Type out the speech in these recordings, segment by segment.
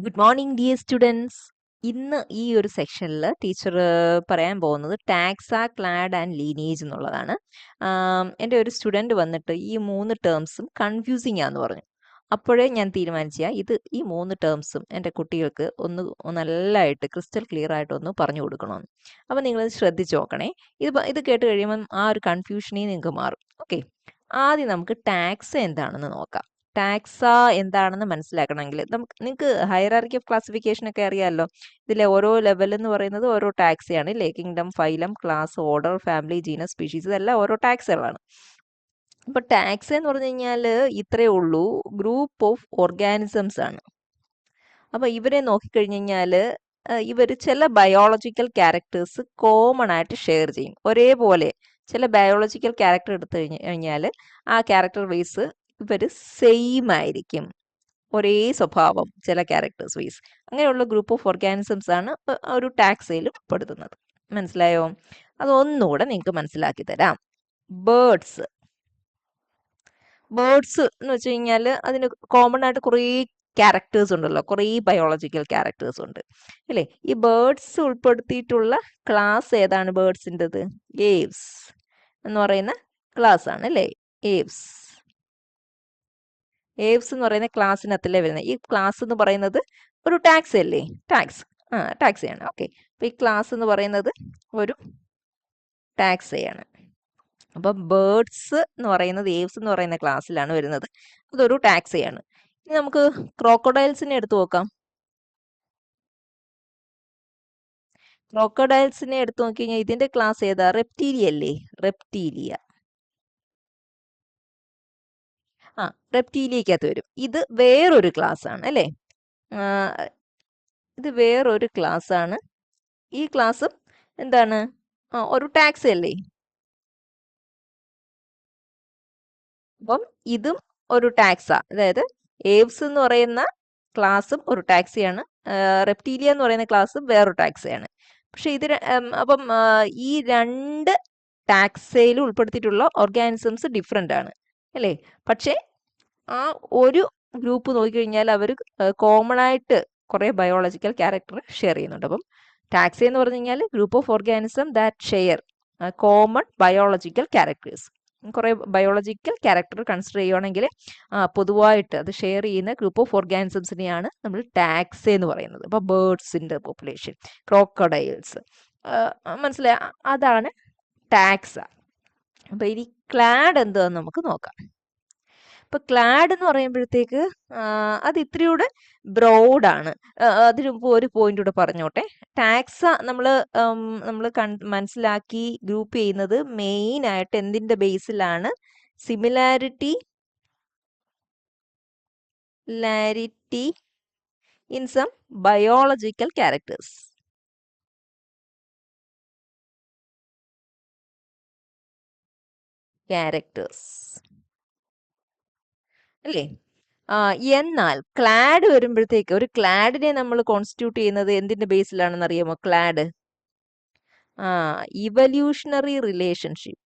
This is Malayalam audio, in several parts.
Good morning dear students. ഇന്ന് ഈ ഒരു സെക്ഷനിൽ ടീച്ചർ പറയാൻ പോകുന്നത് ടാക്സ, ക്ലാഡ് ആൻഡ് ലീനിയേജ് എന്നുള്ളതാണ്. എൻ്റെ ഒരു സ്റ്റുഡൻറ്റ് വന്നിട്ട് ഈ 3 ടേംസും കൺഫ്യൂസിങ് ആണെന്ന് പറഞ്ഞു. അപ്പോഴേ ഞാൻ തീരുമാനിച്ച ഈ 3 ടേംസും എൻ്റെ കുട്ടികൾക്ക് ഒന്ന് നല്ലതായിട്ട് ക്രിസ്റ്റൽ ക്ലിയർ ആയിട്ട് ഒന്ന് പറഞ്ഞു കൊടുക്കണമെന്ന്. അപ്പോൾ നിങ്ങളത് ശ്രദ്ധിച്ച് നോക്കണേ. ഇത് കേട്ട് കഴിയുമ്പം ആ ഒരു കൺഫ്യൂഷനേ നിങ്ങൾക്ക് മാറും. ഓക്കെ, ആദ്യം നമുക്ക് ടാക്സ് എന്താണെന്ന് നോക്കാം. ടാക്സ എന്താണെന്ന് മനസ്സിലാക്കണമെങ്കിൽ നിങ്ങൾക്ക് ഹൈറാർക്കി ഓഫ് ക്ലാസിഫിക്കേഷൻ ഒക്കെ അറിയാമല്ലോ. ഇതിലെ ഓരോ ലെവൽ എന്ന് പറയുന്നത് ഓരോ ടാക്സയാണ് ഇല്ലേ? Kingdom, phylum, class, order, family, genus, species ഇതെല്ലാം ഓരോ ടാക്സുകളാണ്. അപ്പൊ ടാക്സ് എന്ന് പറഞ്ഞു കഴിഞ്ഞാൽ ഇത്രയേ ഉള്ളൂ, ഗ്രൂപ്പ് ഓഫ് ഓർഗാനിസംസ് ആണ്. അപ്പൊ ഇവരെ നോക്കിക്കഴിഞ്ഞു കഴിഞ്ഞാൽ ഇവർ ചില ബയോളജിക്കൽ ക്യാരക്ടേഴ്സ് കോമൺ ആയിട്ട് ഷെയർ ചെയ്യും ഒരേപോലെ. ചില ബയോളജിക്കൽ ക്യാരക്ടർ എടുത്തു കഴിഞ്ഞാൽ ആ ക്യാരക്ടർ വൈസ് ഇവർ സെയിം ആയിരിക്കും, ഒരേ സ്വഭാവം, ചില ക്യാരക്ടേഴ്സ് വൈസ്. അങ്ങനെയുള്ള ഗ്രൂപ്പ് ഓഫ് ഓർഗാനിസംസ് ആണ് ഒരു ടാക്സയിൽ ഉൾപ്പെടുത്തുന്നത്. മനസ്സിലായോ? അതൊന്നുകൂടെ നിങ്ങൾക്ക് മനസ്സിലാക്കി തരാം. ബേർഡ്സ് എന്ന് വെച്ച് കഴിഞ്ഞാൽ അതിന് കോമൺ ആയിട്ട് കുറേ ക്യാരക്ടേഴ്സ് ഉണ്ടല്ലോ, കുറേ ബയോളജിക്കൽ ക്യാരക്ടേഴ്സ് ഉണ്ട് അല്ലേ? ഈ ബേർഡ്സ് ഉൾപ്പെടുത്തിയിട്ടുള്ള ക്ലാസ് ഏതാണ്? ബേർഡ്സിൻ്റെത് ഏവ്സ് എന്ന് പറയുന്ന ക്ലാസ് ആണ് അല്ലേ? ഏവ്സ് എന്ന് പറയുന്ന ക്ലാസ്സിനകത്തല്ലേ വരുന്നത്. ഈ ക്ലാസ് എന്ന് പറയുന്നത് ഒരു ടാക്സ് അല്ലേ? ടാക്സയാണ്. ഓക്കെ, അപ്പൊ ഈ ക്ലാസ് എന്ന് പറയുന്നത് ഒരു ടാക്സയാണ്. അപ്പൊ ബേർഡ്സ് എന്ന് പറയുന്നത് ഏവ്സ് എന്ന് പറയുന്ന ക്ലാസ്സിലാണ് വരുന്നത്. അതൊരു ടാക്സയാണ്. ഇനി നമുക്ക് ക്രോക്കോഡൈൽസിനെ എടുത്തു നോക്കാം. ക്രോക്കോഡൈൽസിനെ എടുത്തു നോക്കി കഴിഞ്ഞാൽ ഇതിന്റെ ക്ലാസ് ഏതാ? റെപ്റ്റീലിയ അല്ലേ? റെപ്റ്റീലിയക്കകത്ത് വരും. ഇത് വേറൊരു ക്ലാസ് ആണ് അല്ലേ? ഇത് വേറൊരു ക്ലാസ് ആണ്. ഈ ക്ലാസ് എന്താണ്? ഒരു ടാക്സ് അല്ലേ? അപ്പം ഇതും ഒരു ടാക്സാ. അതായത് ഏവ്സ് എന്ന് പറയുന്ന ക്ലാസ്സും ഒരു ടാക്സിയാണ്, റെപ്റ്റീലിയ എന്ന് പറയുന്ന ക്ലാസ്സും വേറൊരു ടാക്സയാണ്. പക്ഷെ അപ്പം ഈ രണ്ട് ടാക്സയിൽ ഉൾപ്പെടുത്തിയിട്ടുള്ള ഓർഗാനിസംസ് ഡിഫറെൻ്റ് ആണ് അല്ലേ? പക്ഷേ ആ ഒരു ഗ്രൂപ്പ് നോക്കിക്കഴിഞ്ഞാൽ അവർ കോമൺ ആയിട്ട് കുറേ ബയോളജിക്കൽ ക്യാരക്ടർ ഷെയർ ചെയ്യുന്നുണ്ട്. അപ്പം ടാക്സി എന്ന് പറഞ്ഞു കഴിഞ്ഞാൽ group of organism that share common biological characters. കുറേ ബയോളജിക്കൽ ക്യാരക്ടർ കൺസിഡർ ചെയ്യുവാണെങ്കിൽ പൊതുവായിട്ട് അത് ഷെയർ ചെയ്യുന്ന ഗ്രൂപ്പ് ഓഫ് ഓർഗാനിസംസിനെയാണ് നമ്മൾ ടാക്സ് എന്ന് പറയുന്നത്. അപ്പോൾ ബേർഡ്സിൻ്റെ പോപ്പുലേഷൻ, ക്രോക്കഡൈൽസ്, മനസ്സിലായ? അതാണ് ടാക്സ. അപ്പോൾ ഇനി ക്ലാഡ് എന്താന്ന് നമുക്ക് നോക്കാം. ഇപ്പൊ ക്ലാഡ് എന്ന് പറയുമ്പോഴത്തേക്ക് അത് ഇത്തിരിയൂടെ ബ്രോഡാണ്. അതിന് മുമ്പ് ഒരു പോയിന്റ് കൂടെ പറഞ്ഞോട്ടെ. ടാക്സ നമ്മൾ മനസ്സിലാക്കി ഗ്രൂപ്പ് ചെയ്യുന്നത് മെയിൻ ആയിട്ട് എന്തിന്റെ ബേസിലാണ്? Similarity in some biological characters. അല്ലേ? എന്നാൽ ക്ലാഡ് വരുമ്പോഴത്തേക്ക് ഒരു ക്ലാഡിനെ നമ്മൾ കോൺസ്റ്റിറ്റ്യൂട്ട് ചെയ്യുന്നത് എന്തിന്റെ ബേസിലാണെന്ന് അറിയാമോ? ക്ലാഡ് ഇവല്യൂഷണറി റിലേഷൻഷിപ്പ്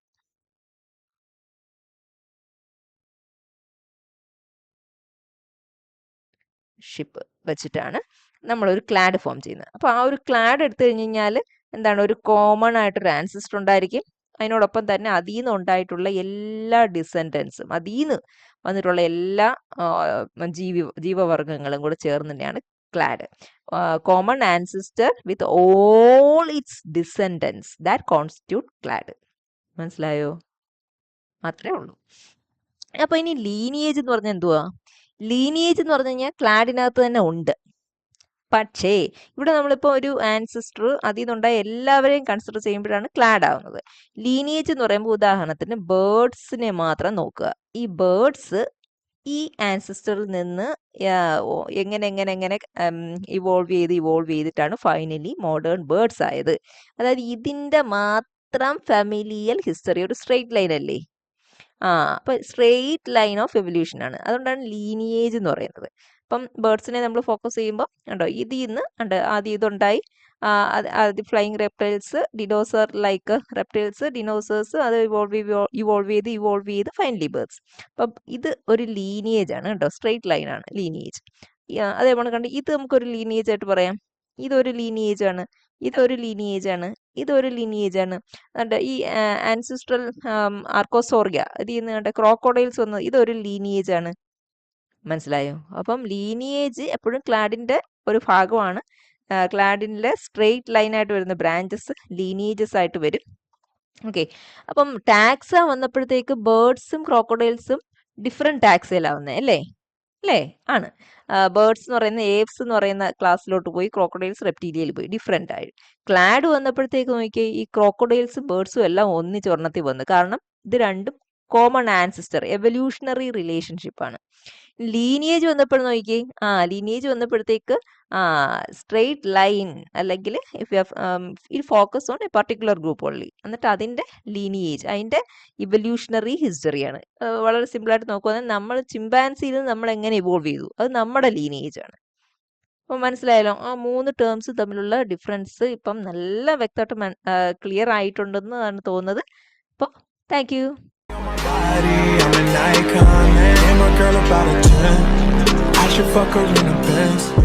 വെച്ചിട്ടാണ് നമ്മളൊരു ക്ലാഡ് ഫോം ചെയ്യുന്നത്. അപ്പോൾ ആ ഒരു ക്ലാഡ് എടുത്തു കഴിഞ്ഞ് കഴിഞ്ഞാൽ എന്താണ്? ഒരു കോമൺ ആയിട്ടൊരു ആൻസിസ്റ്റർ ഉണ്ടായിരിക്കും. അതിനോടൊപ്പം തന്നെ അതിൽ നിന്ന് ഉണ്ടായിട്ടുള്ള എല്ലാ ഡിസെൻഡൻസും, അതിൽ നിന്ന് വന്നിട്ടുള്ള എല്ലാ ജീവവർഗങ്ങളും കൂടെ ചേർന്ന് തന്നെയാണ് clad. Common ancestor with all it's descendants that constitute clad. മനസ്സിലായോ? അത്രേ ഉള്ളൂ. അപ്പൊ ഇനി ലീനിയേജ് എന്ന് പറഞ്ഞാൽ എന്തുവാ? ലീനിയേജ് എന്ന് പറഞ്ഞു കഴിഞ്ഞാൽ ക്ലാഡിനകത്ത് തന്നെ ഉണ്ട്. പക്ഷേ ഇവിടെ നമ്മളിപ്പോൾ ഒരു ആൻസിസ്റ്റർ അതിൽ നിന്നുണ്ടായ എല്ലാവരെയും കൺസിഡർ ചെയ്യുമ്പോഴാണ് ക്ലാഡ് ആവുന്നത്. ലീനിയേജ് എന്ന് പറയുമ്പോൾ ഉദാഹരണത്തിന് ബേർഡ്സിനെ മാത്രം നോക്കുക. ഈ ബേർഡ്സ് ഈ ആൻസിസ്റ്ററിൽ നിന്ന് എങ്ങനെ ഇവോൾവ് ചെയ്തിട്ടാണ് ഫൈനലി മോഡേൺ ബേർഡ്സ് ആയത്. അതായത് ഇതിന്റെ മാത്രം ഫാമിലിയൽ ഹിസ്റ്ററി ഒരു സ്ട്രെയിറ്റ് ലൈൻ അല്ലേ? അപ്പൊ സ്ട്രെയിറ്റ് ലൈൻ ഓഫ് എവല്യൂഷൻ ആണ്. അതുകൊണ്ടാണ് ലീനിയേജ് എന്ന് പറയുന്നത്. അപ്പം ബേർഡ്സിനെ നമ്മൾ ഫോക്കസ് ചെയ്യുമ്പോൾ ഉണ്ടോ, ഇതിൽ നിന്ന് ഉണ്ട് ആദ്യം ഇതുണ്ടായി, flying reptiles, dinosaur like reptiles, dinosaurs, അത് ഇവോൾവ് ചെയ്ത് ഫൈനലി ബേർഡ്സ്. അപ്പം ഇത് ഒരു ലീനിയേജ് ആണ് കേട്ടോ, സ്ട്രെയിറ്റ് ലൈൻ ആണ് ലീനിയേജ്. അതേപോലെ കണ്ട് ഇത് നമുക്കൊരു ലീനിയേജ് ആയിട്ട് പറയാം. ഇതൊരു ലീനിയേജ് ആണ്, ഇതൊരു ലീനിയേജ് ആണ്, ഇതൊരു ലീനിയേജ് ആണ്. എന്നിട്ട് ഈ ആൻസിസ്ട്രൽ ആർക്കോസോർഗ ഇതിൽ നിന്ന് കണ്ട ക്രോക്കോഡൈൽസ് വന്നത് ഇതൊരു ലീനിയേജ് ആണ്. മനസ്സിലായോ? അപ്പം ലീനിയേജ് എപ്പോഴും ക്ലാഡിന്റെ ഒരു ഭാഗമാണ്. ക്ലാഡിനിലെ സ്ട്രെയിറ്റ് ലൈനായിട്ട് വരുന്ന ബ്രാഞ്ചസ് ലീനിയേജസ് ആയിട്ട് വരും. ഓക്കെ, അപ്പം ടാക്സ വന്നപ്പോഴത്തേക്ക് ബേർഡ്സും ക്രോക്കോഡൈൽസും ഡിഫറെന്റ് ടാക്സയിലാവുന്നത് അല്ലേ? അല്ലേ? ആണ്. ബേർഡ്സ് എന്ന് പറയുന്ന ഏവ്സ് എന്ന് പറയുന്ന ക്ലാസ്സിലോട്ട് പോയി, ക്രോക്കോഡൈൽസ് റെപ്റ്റീലിയയിൽ പോയി, ഡിഫറെന്റ് ആയി. ക്ലാഡ് വന്നപ്പോഴത്തേക്ക് നോക്കിയാൽ ഈ ക്രോക്കോഡൈൽസും ബേർഡ്സും എല്ലാം ഒന്നിച്ചൊരെണ്ണത്തിൽ വന്നു. കാരണം ഇത് രണ്ടും കോമൺ ആൻസിസ്റ്റർ, എവല്യൂഷണറി റിലേഷൻഷിപ്പ് ആണ്. ലീനിയേജ് വന്നപ്പോൾ നോക്കിയേ, ലീനിയേജ് വന്നപ്പോഴത്തേക്ക് സ്ട്രെയിറ്റ് ലൈൻ അല്ലെങ്കിൽ it focus on A particular group only. എന്നിട്ട് അതിൻ്റെ ലീനിയേജ്, അതിൻ്റെ ഇവല്യൂഷണറി ഹിസ്റ്ററിയാണ്. വളരെ സിമ്പിളായിട്ട് നോക്കുകയാണെങ്കിൽ നമ്മൾ ചിമ്പാൻസിയിൽ നമ്മൾ എങ്ങനെ ഇവോൾവ് ചെയ്തു, അത് നമ്മുടെ ലീനിയേജ് ആണ്. അപ്പോൾ മനസ്സിലായല്ലോ, ആ 3 ടേംസ് തമ്മിലുള്ള ഡിഫറൻസ് ഇപ്പം നല്ല വ്യക്തമായിട്ട് ക്ലിയർ ആയിട്ടുണ്ടെന്നാണ് തോന്നുന്നത്. അപ്പോൾ thank you. I'm an icon, man. And my girl about a 10. I should fuck her in the Benz.